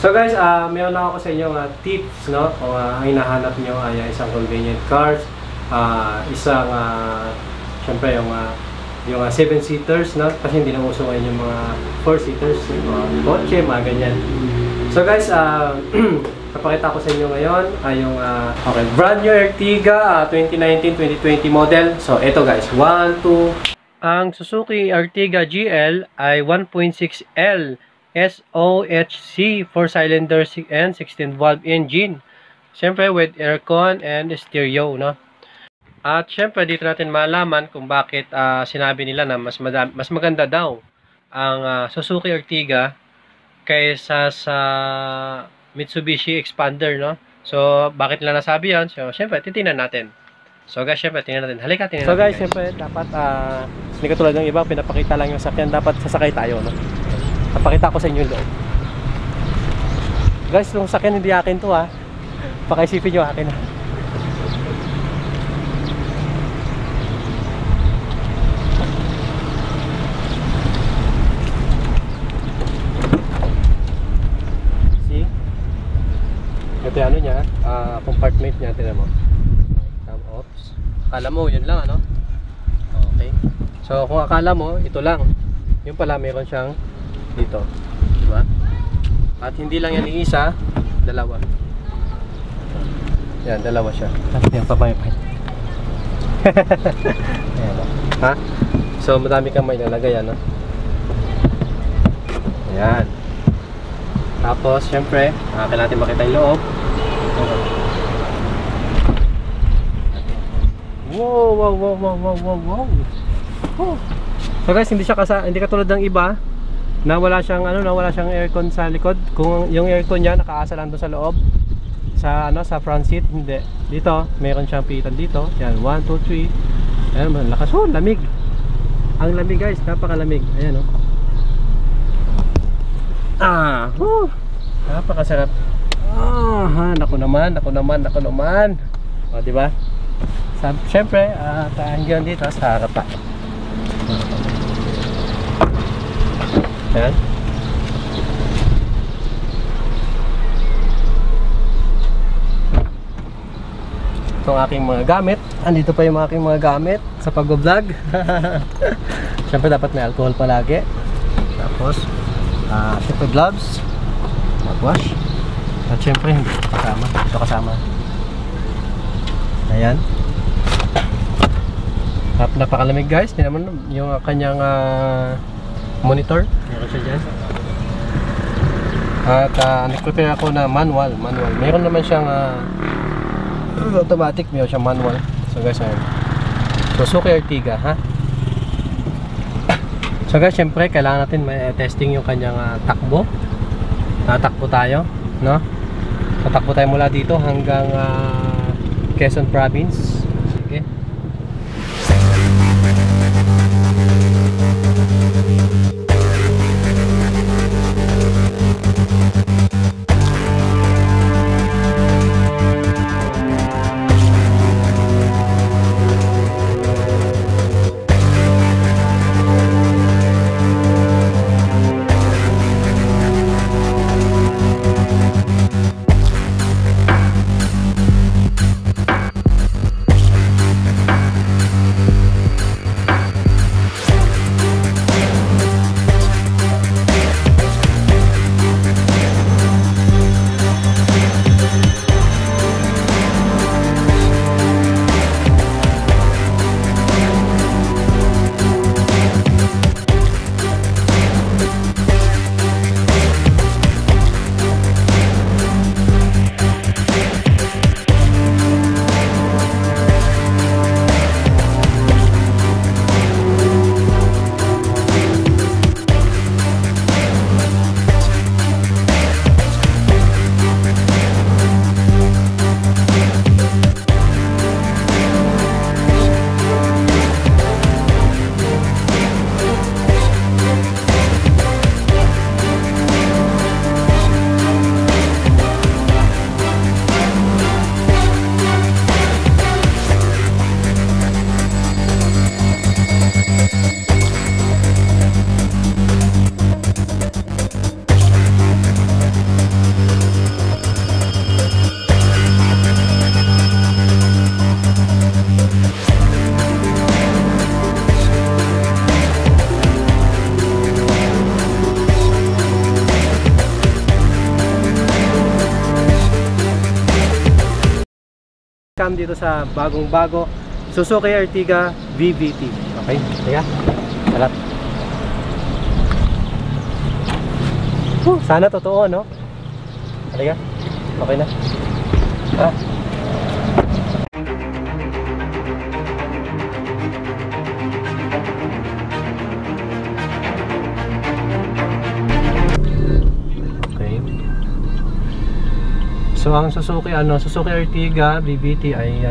So guys, meron lang ako sa inyo tips, no? Kung ang hinahanap nyo ay isang convenient cars, isang, syempre yung 7-seaters, no? Kasi hindi na uso ngayon yung mga 4-seaters, mga kotse, mga ganyan. So guys, papakita ko sa inyo ngayon ay yung brand new Ertiga 2019-2020 model. So ito guys, 1, 2. Ang Suzuki Ertiga GL ay 1.6L SOHC 4-cylinder and 16-valve engine. Siyempre with aircon and stereo, no? At siyempre dito natin malaman kung bakit sinabi nila na mas maganda daw ang Suzuki Ertiga kaysa sa Mitsubishi Expander, no? So bakit nila nasabi yan? So siyempre titingnan natin. So guys, siyempre tingnan natin. Halika, tingnan natin. So guys, siyempre dapat hindi katulad ng iba, pinapakita lang yung sakyan, dapat sasakay tayo, no? Papakita ko sa inyo yung loob. Guys, yung sakyan hindi akin to, ha. Pakaisipin nyo akin, ha. See? Ito yung ano niya, compartment niya, tingnan mo. Oops. Akala mo, yun lang, ano? Okay. So, kung akala mo, ito lang. Yun pala, meron siyang dito, diba? At hindi lang yan isa, dalawa. Yan, dalawa siya. Yan, papay-pay. Ha? So, madami kang may nalagay, ano? Ayan. Tapos, syempre, kailangan natin makita yung loob. Wow, wow, wow, wow, wow, wow, wow. Oh. So guys, hindi katulad ng iba na wala siyang aircon sa likod. Kung yung aircon niya nakaasa lang doon sa loob sa sa front seat, hindi. Dito, mayroon siyang pitan dito. Yan, 1 2 3. Ayan, malakas. Oh, lamig. Ang lamig guys, napakalamig. Ayan oh. Napakasarap. Naku naman. O, di ba? Siyempre, hanggang dito sa harap pa. Ayan. Itong aking mga gamit. Andito pa yung aking mga gamit sa pag-vlog. Siyempre dapat may alcohol palagi. Tapos siyempre gloves, mouthwash. At siyempre hindi ito kasama. Ayan. Napakalamig guys. Tingnan mo yung kanyang monitor. Meron siya dyan. At nag-prepare ako na manual. Meron naman siyang automatic, meron siyang manual. So guys, ayan. Suzuki Ertiga, ha? So guys, syempre kailangan natin testing yung kanyang takbo. Tatakbo tayo, no? Tatakbo tayo mula dito hanggang Quezon Province. Sige. Welcome dito sa bagong-bago Suzuki Ertiga VVT. Okay, kaya sarap. Sana totoo, no? Halika. Okay na. Okay. So ang Suzuki Ertiga VVT ay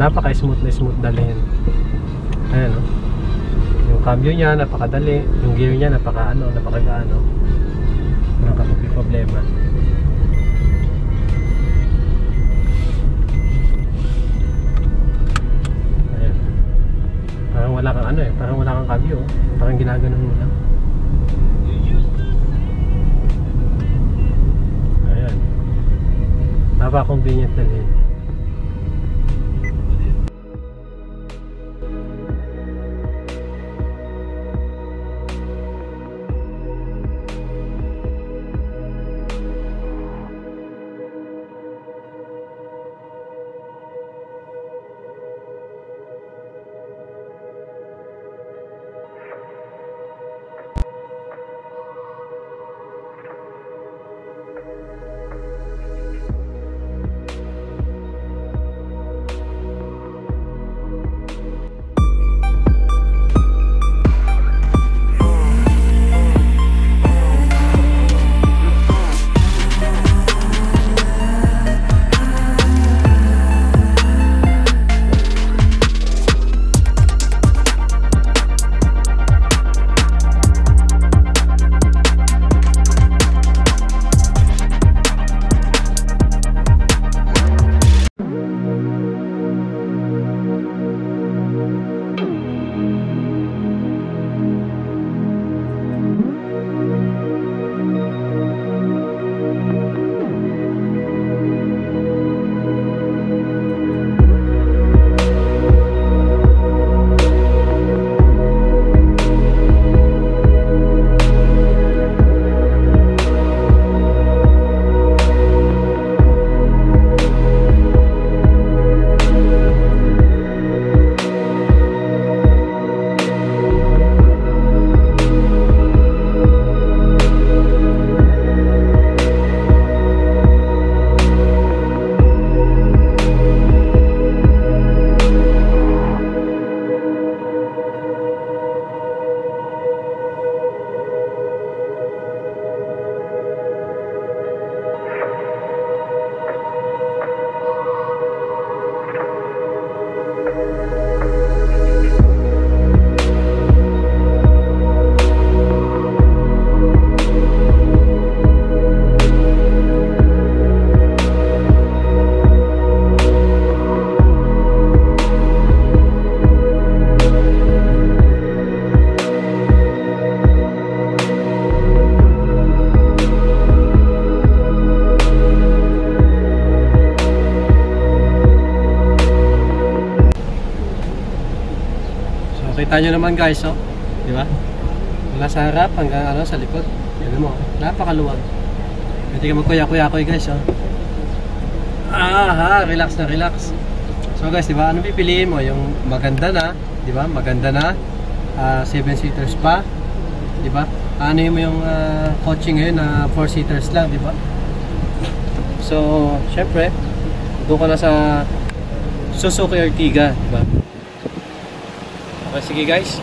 napaka-smooth na smooth dalhin. Ayan, yung cambio niya napakadali, yung gear niya napakagaano. Nakakapag problema. Ayan. Parang wala kang parang wala kang cambio, parang ginaganon mo lang. Ayan. Napaka-convenient dalhin. Kita nyo naman guys, di ba? Mula sa harap hanggang sa likod. Yan mo, napakaluwag. Pwede ka magkuya-kuya-kuy guys, relax na relax. So guys, di ba? Ano pipiliin mo? Yung maganda na, di ba? Maganda na, 7-seaters pa, di ba? Ano mo yung coaching ngayon na 4-seaters lang, di ba? So, syempre, doon ka na sa Suzuki Ertiga, di ba? Okay, sige guys.